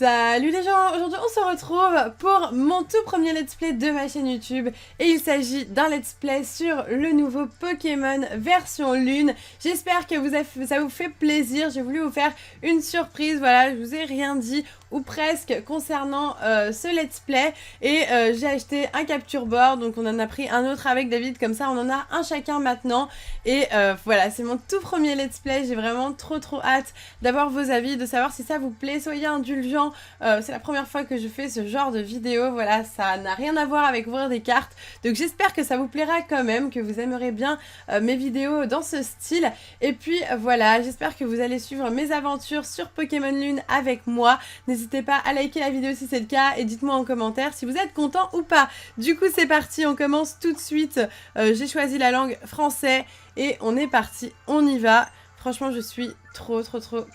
Salut les gens, aujourd'hui on se retrouve pour mon tout premier let's play de ma chaîne YouTube et il s'agit d'un let's play sur le nouveau Pokémon version lune. J'espère que ça vous fait plaisir, j'ai voulu vous faire une surprise, voilà, je vous ai rien dit ou presque concernant ce let's play et j'ai acheté un capture board, donc on en a pris un autre avec David, comme ça on en a un chacun maintenant et voilà, c'est mon tout premier let's play, j'ai vraiment trop hâte d'avoir vos avis, de savoir si ça vous plaît, soyez indulgents, c'est la première fois que je fais ce genre de vidéo, voilà, ça n'a rien à voir avec ouvrir des cartes, donc j'espère que ça vous plaira quand même, que vous aimerez bien mes vidéos dans ce style, et puis voilà, j'espère que vous allez suivre mes aventures sur Pokémon Lune avec moi, n'hésitez pas à liker la vidéo si c'est le cas, et dites-moi en commentaire si vous êtes content ou pas. Du coup c'est parti, on commence tout de suite, j'ai choisi la langue français, et on est parti, on y va. Franchement, je suis trop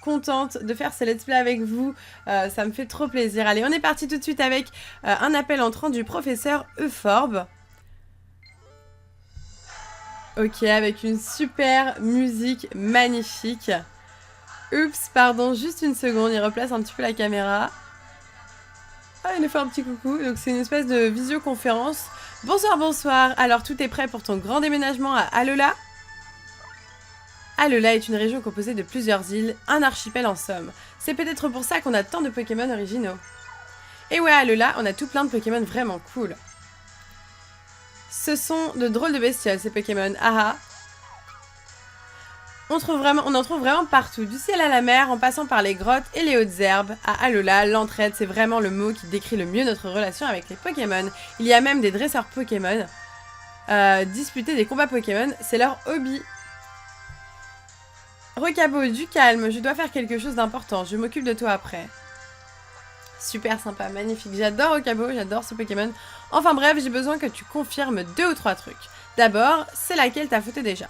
contente de faire ce let's play avec vous. Ça me fait trop plaisir. Allez, on est parti tout de suite avec un appel entrant du professeur Euphorbe. Ok, avec une super musique magnifique. Oups, pardon, juste une seconde, il replace un petit peu la caméra. Ah, il nous fait un petit coucou. Donc c'est une espèce de visioconférence. Bonsoir. Alors, tout est prêt pour ton grand déménagement à Alola? Alola est une région composée de plusieurs îles, un archipel en somme. C'est peut-être pour ça qu'on a tant de Pokémon originaux. Et ouais, à Alola, on a tout plein de Pokémon vraiment cool. Ce sont de drôles de bestioles, ces Pokémon. Ah ah. On en trouve vraiment partout, du ciel à la mer, en passant par les grottes et les hautes herbes. À Alola, l'entraide, c'est vraiment le mot qui décrit le mieux notre relation avec les Pokémon. Il y a même des dresseurs Pokémon. Disputer des combats Pokémon, c'est leur hobby. Rocabo, du calme, je dois faire quelque chose d'important, je m'occupe de toi après. Super sympa, magnifique, j'adore Rocabo, j'adore ce Pokémon. Enfin bref, j'ai besoin que tu confirmes 2 ou 3 trucs. D'abord, c'est laquelle t'as fauté déjà.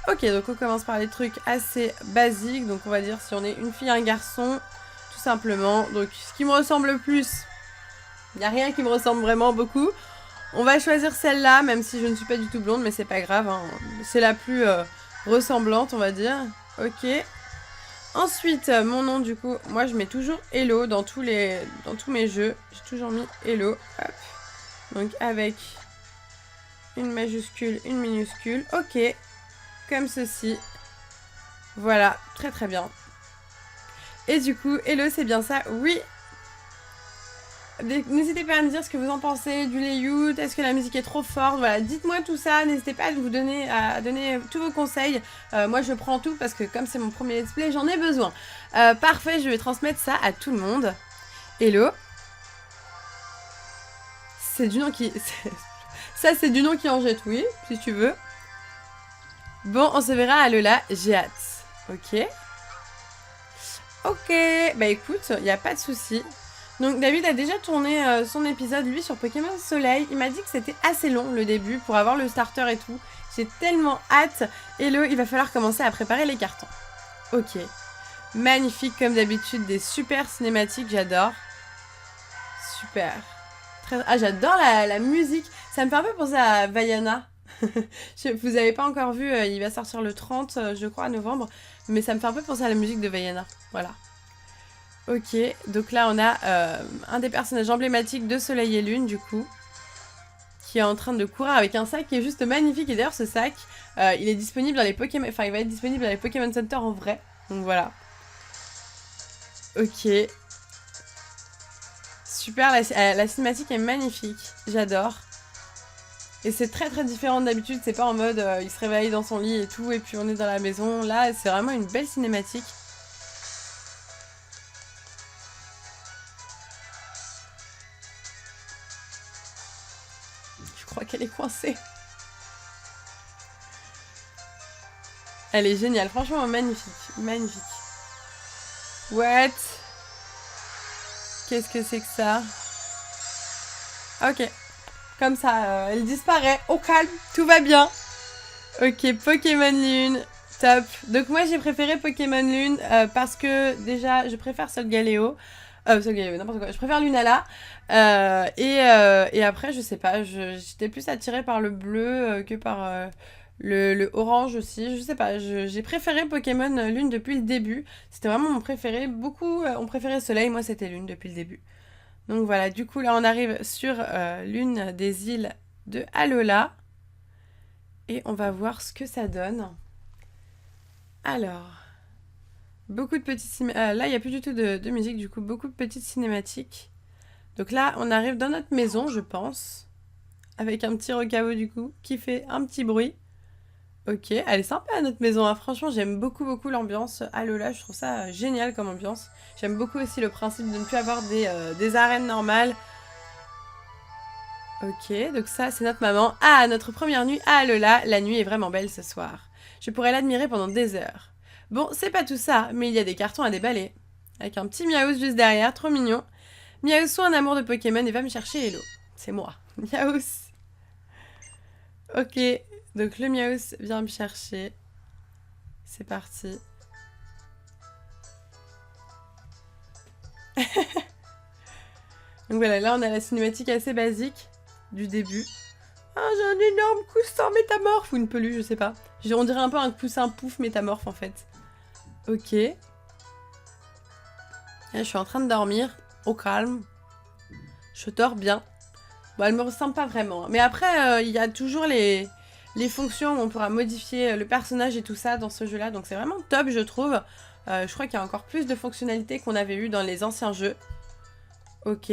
Ok, donc on commence par les trucs assez basiques, donc on va dire si on est une fille, un garçon, tout simplement. Donc ce qui me ressemble le plus, il n'y a rien qui me ressemble vraiment beaucoup. On va choisir celle-là, même si je ne suis pas du tout blonde, mais c'est pas grave, hein. C'est la plus ressemblante, on va dire. Ok. Ensuite, mon nom, du coup, moi je mets toujours Hello dans tous mes jeux. J'ai toujours mis Hello. Hop. Donc avec une majuscule, une minuscule. Ok. Comme ceci. Voilà, très bien. Et du coup, Hello, c'est bien ça? Oui. N'hésitez pas à me dire ce que vous en pensez du layout, est-ce que la musique est trop forte, voilà, dites-moi tout ça, n'hésitez pas à donner tous vos conseils, moi je prends tout parce que comme c'est mon premier let's play, j'en ai besoin. Parfait, je vais transmettre ça à tout le monde. Hello. C'est du nom qui... ça c'est du nom qui en jette, oui, si tu veux. Bon, on se verra à Alola, j'ai hâte. Ok. Ok, bah écoute, il n'y a pas de souci. Donc David a déjà tourné son épisode, lui, sur Pokémon Soleil. Il m'a dit que c'était assez long, le début, pour avoir le starter et tout. J'ai tellement hâte. Hello, il va falloir commencer à préparer les cartons. Ok. Magnifique, comme d'habitude, des super cinématiques, j'adore. Super. Ah, j'adore la musique. Ça me fait un peu penser à Vaiana. Vous avez pas encore vu, il va sortir le 30, je crois, novembre. Mais ça me fait un peu penser à la musique de Vaiana. Voilà. Ok, donc là on a un des personnages emblématiques de Soleil et Lune du coup, qui est en train de courir avec un sac qui est juste magnifique. Et d'ailleurs ce sac, il est disponible dans les Pokémon, enfin il va être disponible dans les Pokémon Center en vrai. Donc voilà. Ok. Super, la cinématique est magnifique, j'adore. Et c'est très différent d'habitude, c'est pas en mode il se réveille dans son lit et tout, et puis on est dans la maison. Là c'est vraiment une belle cinématique. Je crois qu'elle est coincée. Elle est géniale, franchement magnifique, magnifique. What? Qu'est-ce que c'est que ça? Ok, comme ça, elle disparaît. Au calme, tout va bien. Ok, Pokémon Lune, top. Donc moi j'ai préféré Pokémon Lune parce que déjà je préfère Solgaleo. Solgaleo, n'importe quoi. Je préfère Lunala. Et après, je sais pas, j'étais plus attirée par le bleu que par Le orange aussi, je sais pas, j'ai préféré Pokémon Lune depuis le début. C'était vraiment mon préféré. Beaucoup ont préféré Soleil, moi c'était Lune depuis le début. Donc voilà, du coup là on arrive sur l'une des îles de Alola. Et on va voir ce que ça donne. Alors, beaucoup de petites... là, il n'y a plus du tout de musique, du coup, beaucoup de petites cinématiques. Donc là, on arrive dans notre maison, je pense. Avec un petit recabo, du coup, qui fait un petit bruit. Ok, elle est sympa, notre maison. Hein. Franchement, j'aime beaucoup, beaucoup l'ambiance Alola. Je trouve ça génial comme ambiance. J'aime beaucoup aussi le principe de ne plus avoir des arènes normales. Ok, donc ça, c'est notre maman. Ah, notre première nuit à Alola. La nuit est vraiment belle ce soir. Je pourrais l'admirer pendant des heures. Bon, c'est pas tout ça, mais il y a des cartons à déballer. Avec un petit Miaous juste derrière, trop mignon. Miaous soit un amour de Pokémon et va me chercher Hello. C'est moi. Miaous. Ok, donc le Miaous vient me chercher. C'est parti. Donc voilà, là on a la cinématique assez basique du début. Ah, j'ai un énorme coussin métamorphe ou une peluche, je sais pas. On dirait un peu un coussin pouf métamorphe en fait. Ok. Là, je suis en train de dormir, au calme. Je dors bien. Bon, elle me ressemble pas vraiment. Mais après, il y a toujours les fonctions où on pourra modifier le personnage et tout ça dans ce jeu-là. Donc c'est vraiment top, je trouve. Je crois qu'il y a encore plus de fonctionnalités qu'on avait eu dans les anciens jeux. Ok.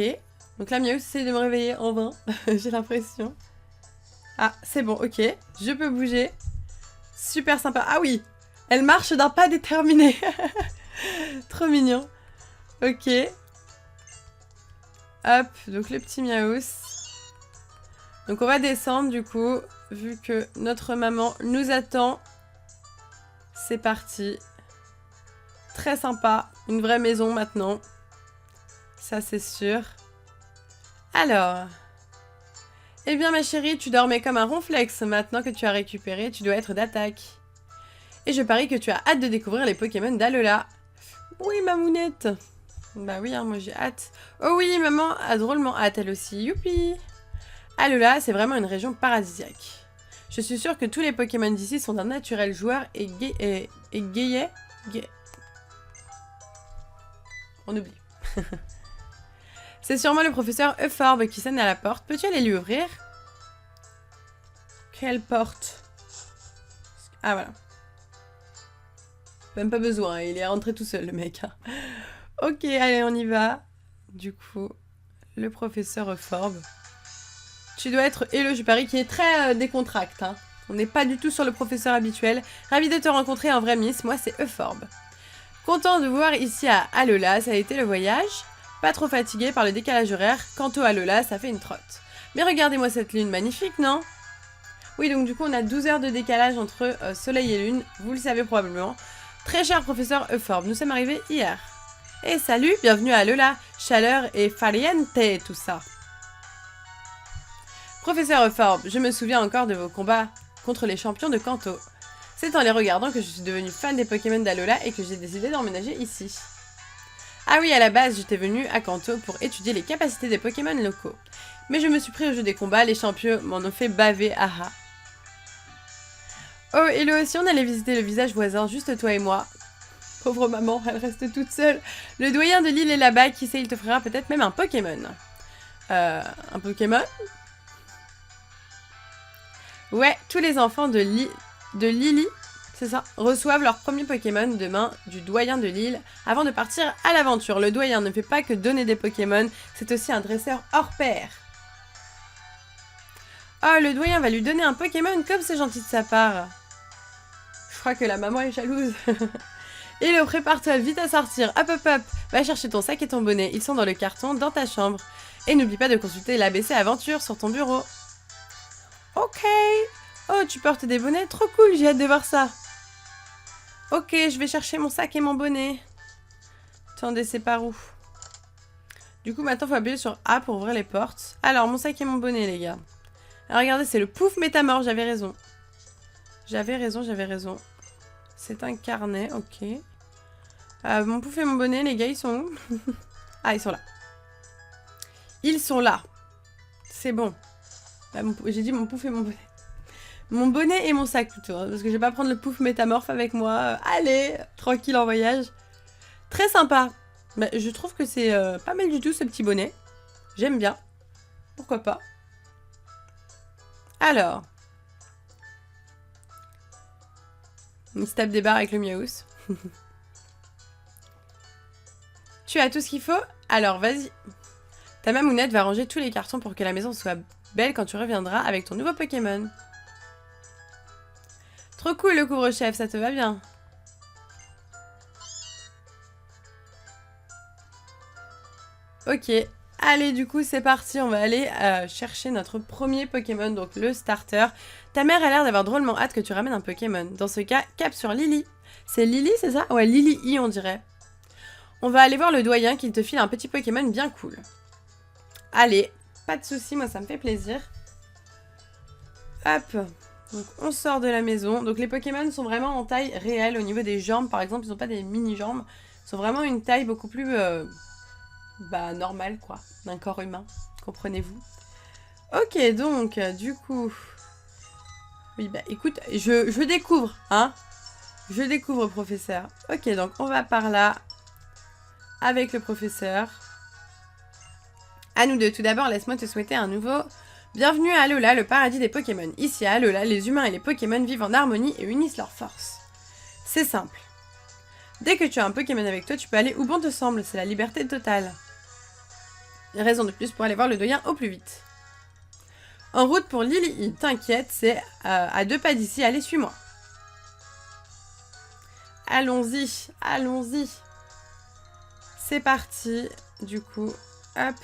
Donc là, Miaou essaie de me réveiller en vain. J'ai l'impression. Ah, c'est bon, ok. Je peux bouger. Super sympa. Ah oui, elle marche d'un pas déterminé. Trop mignon. Ok. Hop, donc le petit Miaous. Donc on va descendre du coup, vu que notre maman nous attend. C'est parti. Très sympa. Une vraie maison maintenant. Ça c'est sûr. Alors... Eh bien ma chérie, tu dormais comme un ronflex. Maintenant que tu as récupéré, tu dois être d'attaque. Et je parie que tu as hâte de découvrir les Pokémon d'Alola. Oui, mamounette. Bah oui, hein, moi j'ai hâte. Oh oui, maman a drôlement hâte elle aussi. Youpi. Alola, c'est vraiment une région paradisiaque. Je suis sûre que tous les Pokémon d'ici sont un naturel joueur et gayet. On oublie. C'est sûrement le professeur Euphorbe qui sonne à la porte. Peux-tu aller lui ouvrir? Quelle porte? Ah voilà. Même pas besoin, il est rentré tout seul le mec. Ok, allez, on y va. Du coup, le professeur Euphorbe. Tu dois être Hello, je parie, qui est très décontracté. Hein. On n'est pas du tout sur le professeur habituel. Ravi de te rencontrer en vrai, Miss. Moi, c'est Euphorbe. Content de vous voir ici à Alola. Ça a été le voyage? Pas trop fatigué par le décalage horaire. Quant au Alola, ça fait une trotte. Mais regardez-moi cette lune magnifique, non? Oui, donc du coup, on a 12 heures de décalage entre soleil et lune. Vous le savez probablement. Très cher professeur Euphorbe, nous sommes arrivés hier. Et salut, bienvenue à Alola. Chaleur et farniente, tout ça. Professeur Euphorbe, je me souviens encore de vos combats contre les champions de Kanto. C'est en les regardant que je suis devenue fan des Pokémon d'Alola et que j'ai décidé d'emménager ici. Ah oui, à la base, j'étais venue à Kanto pour étudier les capacités des Pokémon locaux. Mais je me suis pris au jeu des combats, les champions m'en ont fait baver, aha. Oh, et lui aussi, on allait visiter le village voisin, juste toi et moi. Pauvre maman, elle reste toute seule. Le doyen de l'île est là-bas, qui sait, il t'offrira peut-être même un Pokémon. Un Pokémon? Ouais, tous les enfants de Lily, c'est ça, reçoivent leur premier Pokémon de main du doyen de l'île avant de partir à l'aventure. Le doyen ne fait pas que donner des Pokémon, c'est aussi un dresseur hors pair. Oh, le doyen va lui donner un Pokémon, comme c'est gentil de sa part. Je crois que la maman est jalouse. Hello, prépare-toi vite à sortir. Hop, hop, hop. Va chercher ton sac et ton bonnet. Ils sont dans le carton, dans ta chambre. Et n'oublie pas de consulter l'ABC Aventure sur ton bureau. Ok. Oh, tu portes des bonnets? Trop cool, j'ai hâte de voir ça. Ok, je vais chercher mon sac et mon bonnet. Attendez, c'est par où? Du coup, maintenant, il faut appuyer sur A pour ouvrir les portes. Alors, mon sac et mon bonnet, les gars. Alors, regardez, c'est le pouf métamorphe, j'avais raison. J'avais raison. C'est un carnet, ok. Mon pouf et mon bonnet, les gars, ils sont où? Ah, ils sont là. Ils sont là. C'est bon. J'ai dit mon pouf et mon bonnet. Mon bonnet et mon sac plutôt, hein, parce que je vais pas prendre le pouf métamorphe avec moi. Allez, tranquille en voyage. Très sympa. Mais je trouve que c'est pas mal du tout ce petit bonnet. J'aime bien. Pourquoi pas. Alors. Il se tape des barres avec le miaous. Tu as tout ce qu'il faut? Alors vas-y. Ta mamounette va ranger tous les cartons pour que la maison soit belle quand tu reviendras avec ton nouveau Pokémon. Trop cool le couvre-chef, ça te va bien. Ok, allez du coup c'est parti, on va aller chercher notre premier Pokémon, donc le starter. Ta mère a l'air d'avoir drôlement hâte que tu ramènes un Pokémon. Dans ce cas, cap sur Lily. C'est Lily, c'est ça? Ouais, Lily on dirait. On va aller voir le doyen qui te file un petit Pokémon bien cool. Allez, pas de soucis, moi ça me fait plaisir. Hop, donc on sort de la maison. Donc les Pokémon sont vraiment en taille réelle au niveau des jambes, par exemple, ils n'ont pas des mini-jambes. Ils sont vraiment une taille beaucoup plus normale quoi, d'un corps humain, comprenez-vous. Ok, donc du coup... Oui, bah écoute, je découvre, hein. Je découvre, professeur. Ok, donc on va par là avec le professeur. À nous deux. Tout d'abord, laisse-moi te souhaiter un nouveau... Bienvenue à Alola, le paradis des Pokémon. Ici à Alola, les humains et les Pokémon vivent en harmonie et unissent leurs forces. C'est simple. Dès que tu as un Pokémon avec toi, tu peux aller où bon te semble. C'est la liberté totale. Raison de plus pour aller voir le doyen au plus vite. En route pour Lily, t'inquiète, c'est à 2 pas d'ici. Allez, suis-moi. Allons-y, allons-y. C'est parti. Du coup, hop.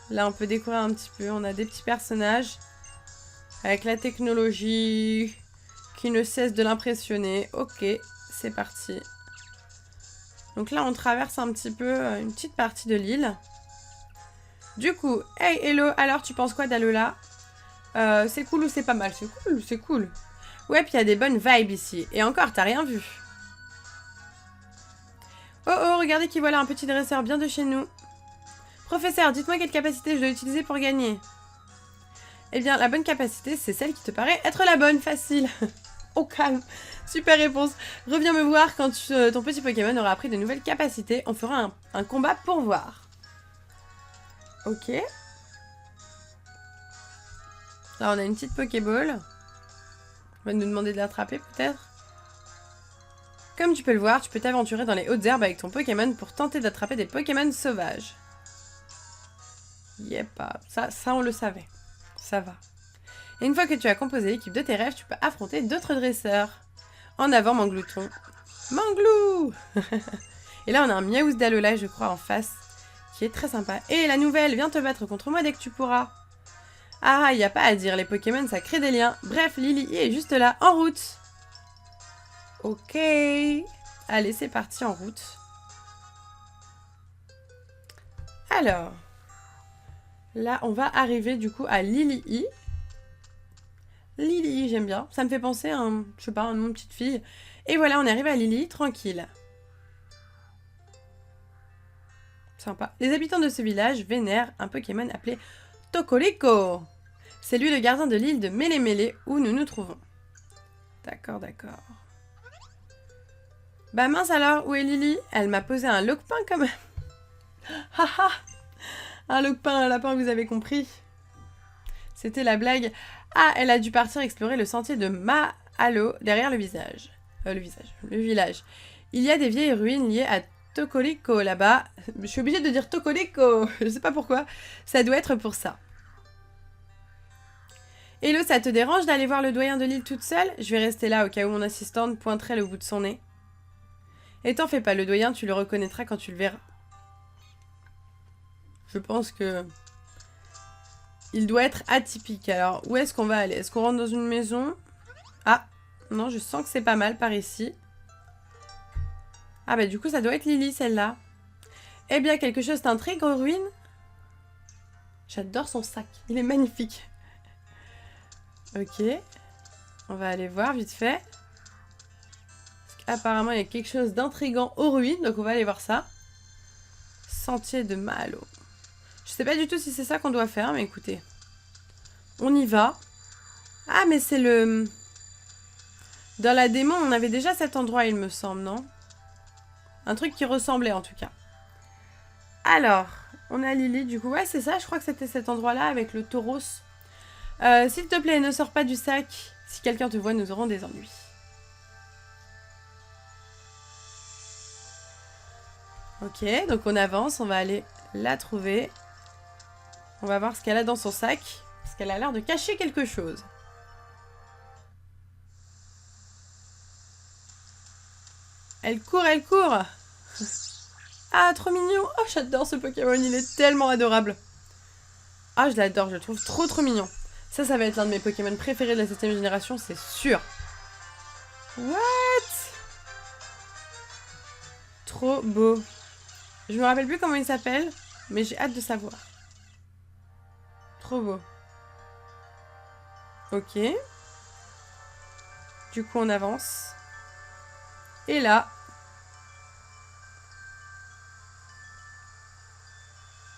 Là, on peut découvrir un petit peu. On a des petits personnages avec la technologie qui ne cesse de l'impressionner. Ok, c'est parti. Donc là, on traverse un petit peu une petite partie de l'île. Du coup, hey, hello, alors tu penses quoi d'Alola? C'est cool ou c'est pas mal? C'est cool, c'est cool. Ouais, puis il y a des bonnes vibes ici. Et encore, t'as rien vu. Oh, oh, regardez qui voilà, un petit dresseur bien de chez nous. Professeur, dites-moi quelle capacité je dois utiliser pour gagner. Eh bien, la bonne capacité, c'est celle qui te paraît être la bonne, facile. Au calme. Super réponse. Reviens me voir quand ton petit Pokémon aura appris de nouvelles capacités. On fera un combat pour voir. Ok. Là, on a une petite Pokéball. On va nous demander de l'attraper, peut-être. Comme tu peux le voir, tu peux t'aventurer dans les hautes herbes avec ton Pokémon pour tenter d'attraper des Pokémon sauvages. Yep, ça on le savait. Ça va. Et une fois que tu as composé l'équipe de tes rêves, tu peux affronter d'autres dresseurs. En avant, Manglouton. Manglou. Et là, on a un Miaous d'Alola, je crois, en face, qui est très sympa. Et la nouvelle, viens te battre contre moi dès que tu pourras. Ah, il n'y a pas à dire, les Pokémon, ça crée des liens. Bref, Lily est juste là, en route. Ok. Allez, c'est parti, en route. Alors... Là, on va arriver du coup à Lily. Lily, j'aime bien. Ça me fait penser à un, je sais pas, un nom de petite fille. Et voilà, on est arrivé à Lily, tranquille. Sympa. Les habitants de ce village vénèrent un Pokémon appelé Tokoliko. C'est lui le gardien de l'île de Mélémélé où nous nous trouvons. D'accord, d'accord. Bah mince alors, où est Lily? Elle m'a posé un loquepin quand même. Haha. Un loquepin, un lapin, vous avez compris. C'était la blague. Ah, elle a dû partir explorer le sentier de Mahalo derrière le village. Il y a des vieilles ruines liées à Tokoliko là-bas. Je suis obligée de dire Tokoliko. Je sais pas pourquoi. Ça doit être pour ça. Hello, ça te dérange d'aller voir le doyen de l'île toute seule? Je vais rester là au cas où mon assistante pointerait le bout de son nez. Et t'en fais pas, le doyen, tu le reconnaîtras quand tu le verras. Je pense que... Il doit être atypique. Alors, où est-ce qu'on va aller? Est-ce qu'on rentre dans une maison? Ah, non, je sens que c'est pas mal par ici. Ah bah du coup, ça doit être Lily, celle-là. Eh bien, quelque chose t'intrigue aux ruines? J'adore son sac. Il est magnifique. Ok. On va aller voir vite fait. Apparemment, il y a quelque chose d'intriguant aux ruines. Donc, on va aller voir ça. Sentier de Mahalo. Je sais pas du tout si c'est ça qu'on doit faire, mais écoutez. On y va. Ah, mais c'est le... Dans la démo, on avait déjà cet endroit, il me semble, non? Un truc qui ressemblait, en tout cas. Alors, on a Lily, du coup. Ouais, c'est ça, je crois que c'était cet endroit-là, avec le tauros. S'il te plaît, ne sors pas du sac. Si quelqu'un te voit, nous aurons des ennuis. Ok, donc on avance, on va aller la trouver. On va voir ce qu'elle a dans son sac. Parce qu'elle a l'air de cacher quelque chose. Elle court, elle court. Ah, trop mignon. Oh, j'adore ce Pokémon, il est tellement adorable. Ah, je l'adore, je le trouve trop mignon. Ça va être l'un de mes Pokémon préférés de la 7ème génération, c'est sûr. What? Trop beau. Je me rappelle plus comment il s'appelle, mais j'ai hâte de savoir. Trop beau. Ok. Du coup, on avance. Et là...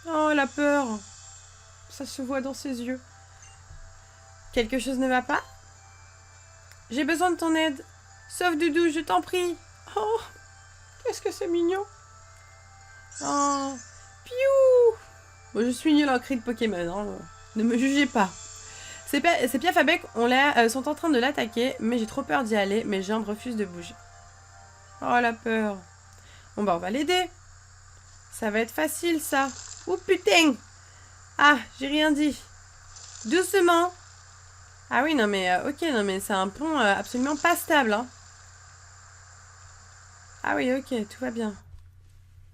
Oh, la peur. Ça se voit dans ses yeux. Quelque chose ne va pas? J'ai besoin de ton aide. Sauve Doudou, je t'en prie. Oh, qu'est-ce que c'est mignon. Oh, piou. Bon, je suis nulle en cri de Pokémon, hein. Ne me jugez pas. Ces piafs à bec sont en train de l'attaquer, mais j'ai trop peur d'y aller. Mes jambes refusent de bouger. Oh, la peur. Bon, bah, on va l'aider. Ça va être facile, ça. Oh, putain. Ah, j'ai rien dit. Doucement. Ah oui, non mais, ok, non mais c'est un pont absolument pas stable, hein. Ah oui, ok, tout va bien.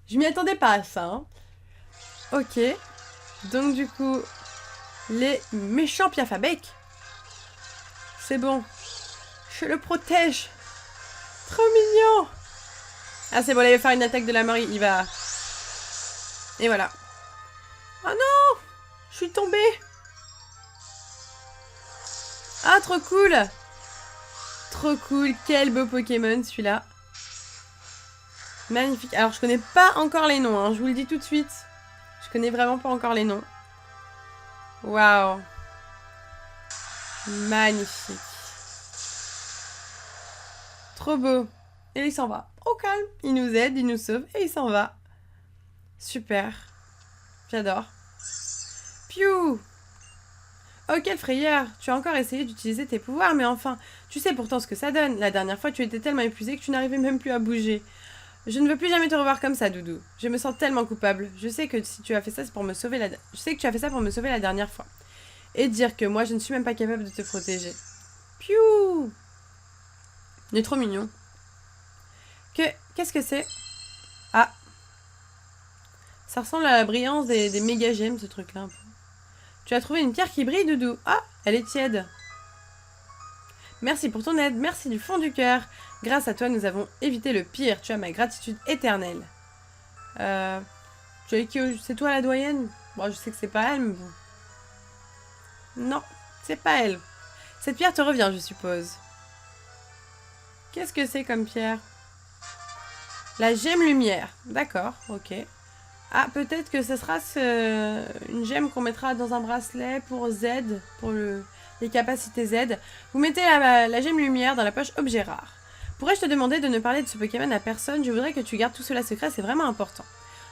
Je m'y attendais pas à ça, hein. Ok. Donc du coup, les méchants piafs à bec. C'est bon. Je le protège. Trop mignon. Ah c'est bon, il va faire une attaque de la mort, il va... Et voilà. Oh non, je suis tombée. Ah, trop cool. Trop cool. Quel beau Pokémon, celui-là. Magnifique. Alors, je connais pas encore les noms, hein, je vous le dis tout de suite. Je connais vraiment pas encore les noms. Waouh. Magnifique. Trop beau. Et il s'en va. Au calme. Il nous aide, il nous sauve et il s'en va. Super. J'adore. Piou. Oh, quelle frayeur! Tu as encore essayé d'utiliser tes pouvoirs, mais enfin, tu sais pourtant ce que ça donne. La dernière fois, tu étais tellement épuisé que tu n'arrivais même plus à bouger. Je ne veux plus jamais te revoir comme ça, Doudou. Je me sens tellement coupable. Je sais que si tu as fait ça, c'est pour me sauver Je sais que tu as fait ça pour me sauver la dernière fois. Et dire que moi, je ne suis même pas capable de te protéger. Piou! Il est trop mignon. Qu'est-ce que c'est? Ah! Ça ressemble à la brillance des méga gemmes, ce truc-là, un peu. Tu as trouvé une pierre qui brille, Doudou. Ah, elle est tiède. Merci pour ton aide, merci du fond du cœur. Grâce à toi, nous avons évité le pire. Tu as ma gratitude éternelle. C'est toi la doyenne? Bon, je sais que c'est pas elle, mais bon. Non, c'est pas elle. Cette pierre te revient, je suppose. Qu'est-ce que c'est comme pierre? La gemme lumière. D'accord, ok. Ah, peut-être que ce sera une gemme qu'on mettra dans un bracelet pour Z, pour les capacités Z. Vous mettez la gemme lumière dans la poche objet rare. Pourrais-je te demander de ne parler de ce Pokémon à personne? Je voudrais que tu gardes tout cela secret, c'est vraiment important.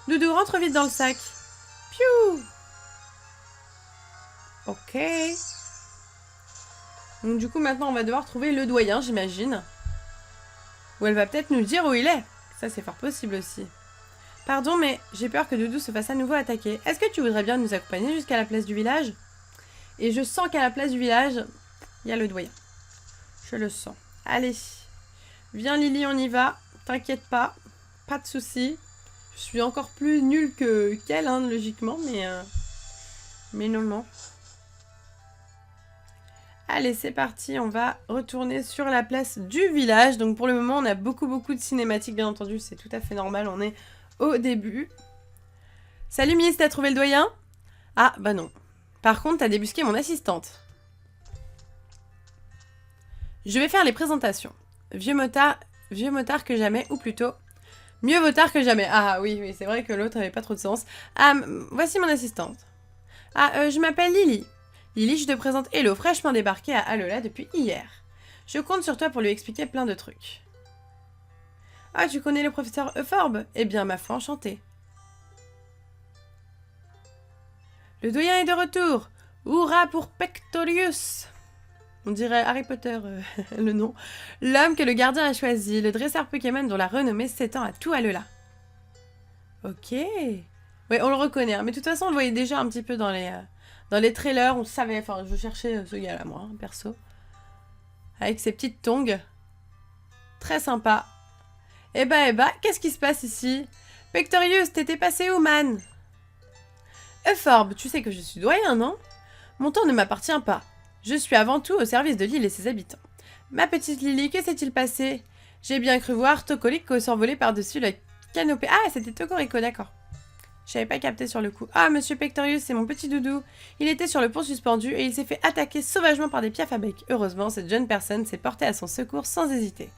Doudou, rentre vite dans le sac. Piou! Ok. Donc du coup, maintenant, on va devoir trouver le doyen, j'imagine. Ou elle va peut-être nous dire où il est. Ça, c'est fort possible aussi. Pardon, mais j'ai peur que Doudou se fasse à nouveau attaquer. Est-ce que tu voudrais bien nous accompagner jusqu'à la place du village? Et je sens qu'à la place du village, il y a le doyen. Je le sens. Allez. Viens Lily, on y va. T'inquiète pas. Pas de soucis. Je suis encore plus nulle qu'elle, hein, logiquement, mais non. Allez, c'est parti. On va retourner sur la place du village. Donc pour le moment, on a beaucoup de cinématiques, bien entendu. C'est tout à fait normal. On est au début. Salut Miss, t'as trouvé le doyen? Ah, bah non. Par contre, t'as débusqué mon assistante. Je vais faire les présentations. Vieux motard que jamais, ou plutôt, mieux vaut tard que jamais. Ah oui, c'est vrai que l'autre avait pas trop de sens. Ah, voici mon assistante. Ah, je m'appelle Lily. Lily, je te présente Hello, fraîchement débarquée à Alola depuis hier. Je compte sur toi pour lui expliquer plein de trucs. Ah, tu connais le professeur Euphorbe? Eh bien, ma foi, enchanté. Le doyen est de retour. Hurrah pour Pectorius. On dirait Harry Potter, le nom. L'homme que le gardien a choisi, le dresseur Pokémon dont la renommée s'étend à tout Alola. Ok. Ouais, on le reconnaît, hein. Mais de toute façon, on le voyait déjà un petit peu dans les trailers. On savait, enfin, je cherchais ce gars-là, moi, hein, perso. Avec ses petites tongs. Très sympa. Eh bah, qu'est-ce qui se passe ici? Pectorius, t'étais passé où, man? Euphorbe, tu sais que je suis doyen, non? Mon temps ne m'appartient pas. Je suis avant tout au service de l'île et ses habitants. Ma petite Lily, que s'est-il passé? J'ai bien cru voir Tocorico s'envoler par-dessus la canopée. Ah, c'était Tocorico, d'accord. Je n'avais pas capté sur le coup. Ah, monsieur Pectorius, c'est mon petit doudou. Il était sur le pont suspendu et il s'est fait attaquer sauvagement par des piafs à bec. Heureusement, cette jeune personne s'est portée à son secours sans hésiter.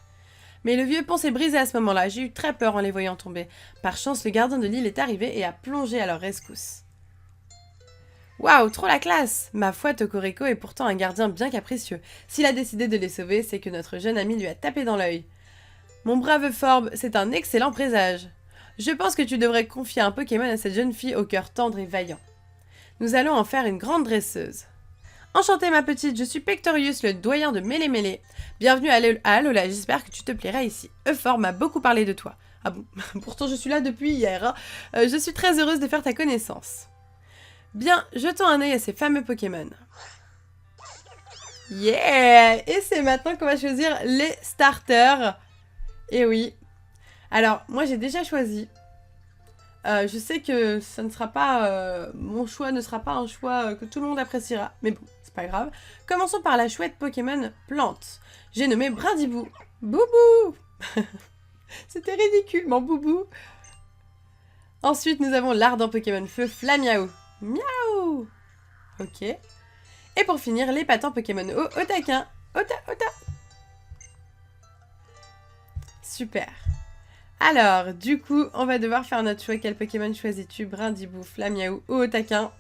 Mais le vieux pont s'est brisé à ce moment-là. J'ai eu très peur en les voyant tomber. Par chance, le gardien de l'île est arrivé et a plongé à leur rescousse. Waouh, trop la classe! Ma foi, Tocorico est pourtant un gardien bien capricieux. S'il a décidé de les sauver, c'est que notre jeune ami lui a tapé dans l'œil. Mon brave Euphorbe, c'est un excellent présage. Je pense que tu devrais confier un Pokémon à cette jeune fille au cœur tendre et vaillant. Nous allons en faire une grande dresseuse. Enchantée ma petite, je suis Pectorius, le doyen de Mêlé-Mêlé. Bienvenue à Alola, j'espère que tu te plairas ici. Euphorbe m'a beaucoup parlé de toi. Ah bon, pourtant je suis là depuis hier. Hein. Je suis très heureuse de faire ta connaissance. Bien, jetons un œil à ces fameux Pokémon. Yeah! Et c'est maintenant qu'on va choisir les starters. Et oui. Alors, moi j'ai déjà choisi. Je sais que ça ne sera pas... mon choix ne sera pas un choix que tout le monde appréciera. Mais bon, c'est pas grave. Commençons par la chouette Pokémon Plante. J'ai nommé Brindibou. Boubou! C'était ridicule, mon boubou. Ensuite, nous avons l'ardent Pokémon Feu Flamiaou. Miaou! Ok. Et pour finir, l'épatant Pokémon eau, Otaquin. Ota. Super. Alors, du coup, on va devoir faire notre choix. Quel Pokémon choisis-tu? Brindibou, Flamiaou ou Otaquin?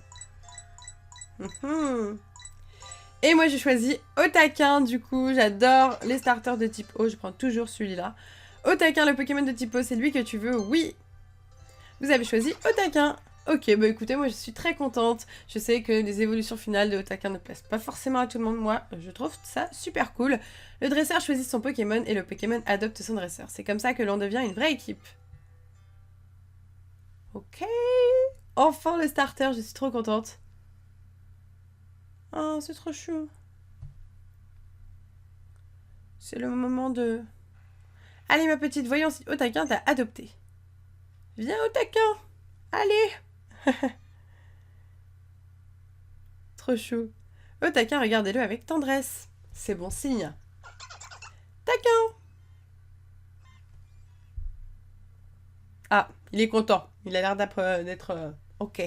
Et moi, je choisis Otaquin, du coup. J'adore les starters de type eau. Je prends toujours celui-là. Otaquin, le Pokémon de type eau, c'est lui que tu veux? Oui. Vous avez choisi Otaquin. Ok, bah écoutez, moi je suis très contente. Je sais que les évolutions finales de Otaquin ne plaisent pas forcément à tout le monde. Moi, je trouve ça super cool. Le dresseur choisit son Pokémon et le Pokémon adopte son dresseur. C'est comme ça que l'on devient une vraie équipe. Ok. Enfin le starter, je suis trop contente. Oh, c'est trop chou. C'est le moment de... Allez ma petite, voyons si Otaquin t'a adopté. Viens Otaquin. Allez. Trop chou. Otaquin, regardez-le avec tendresse. C'est bon signe. Taquin. Ah, il est content. Il a l'air d'être ok.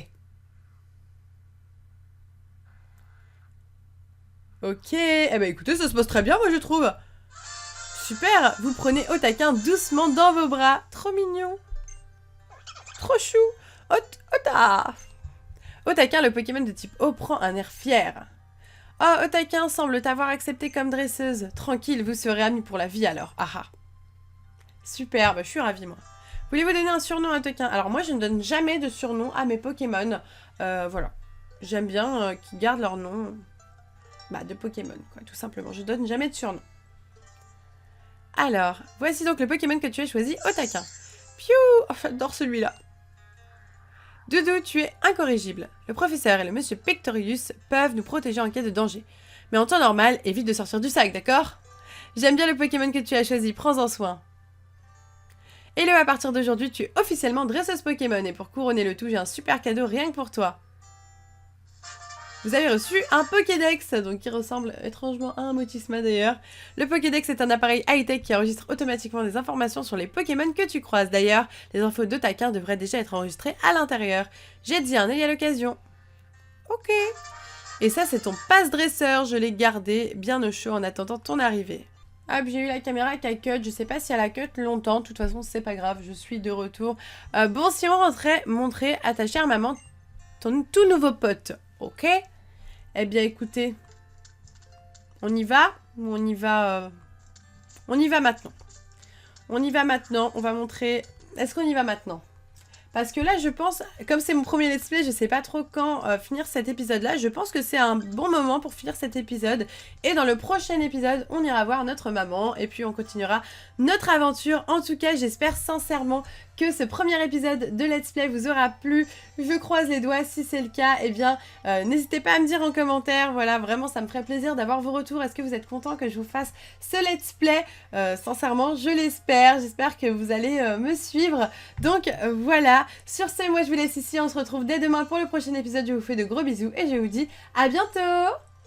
Ok. Eh ben écoutez, ça se passe très bien, moi je trouve. Super. Vous prenez Otaquin doucement dans vos bras. Trop mignon. Trop chou. Otaquin, le Pokémon de type eau, prend un air fier. Oh, Otaquin semble t'avoir accepté comme dresseuse. Tranquille, vous serez amis pour la vie alors. Ah ah. Super, bah, je suis ravie moi. Voulez-vous donner un surnom à Otaquin? Alors moi, je ne donne jamais de surnom à mes Pokémon. Voilà. J'aime bien qu'ils gardent leur nom de Pokémon, quoi, tout simplement. Je donne jamais de surnom. Alors, voici donc le Pokémon que tu as choisi, Otaquin. Piou! Oh, j'adore celui-là. Doudou, tu es incorrigible. Le professeur et le monsieur Pectorius peuvent nous protéger en cas de danger. Mais en temps normal, évite de sortir du sac, d'accord? J'aime bien le Pokémon que tu as choisi, prends-en soin. Hello, à partir d'aujourd'hui, tu es officiellement dresseuse Pokémon et pour couronner le tout, j'ai un super cadeau rien que pour toi. Vous avez reçu un Pokédex, donc qui ressemble étrangement à un Motisma d'ailleurs. Le Pokédex est un appareil high-tech qui enregistre automatiquement des informations sur les Pokémon que tu croises. D'ailleurs, les infos d'Otaquin devraient déjà être enregistrées à l'intérieur. J'ai dit un œil à l'occasion. Ok. Et ça, c'est ton passe-dresseur. Je l'ai gardé bien au chaud en attendant ton arrivée. Ah, j'ai eu la caméra qui a cut. Je sais pas si elle a cut longtemps. De toute façon, c'est pas grave. Je suis de retour. Bon, si on rentrait montrer à ta chère maman ton tout nouveau pote. Ok? Eh bien, écoutez, on y va. ou on y va maintenant? On y va maintenant, on va montrer... Est-ce qu'on y va maintenant? Parce que là, je pense, comme c'est mon premier let's play, je sais pas trop quand finir cet épisode-là. Je pense que c'est un bon moment pour finir cet épisode. Et dans le prochain épisode, on ira voir notre maman. Et puis, on continuera notre aventure. En tout cas, j'espère sincèrement que ce premier épisode de let's play vous aura plu. Je croise les doigts. Si c'est le cas, eh bien, n'hésitez pas à me dire en commentaire. Voilà, vraiment, ça me ferait plaisir d'avoir vos retours. Est-ce que vous êtes content que je vous fasse ce let's play? Sincèrement, je l'espère. J'espère que vous allez me suivre. Donc, voilà. Sur ce, moi je vous laisse ici, on se retrouve dès demain pour le prochain épisode, je vous fais de gros bisous et je vous dis à bientôt!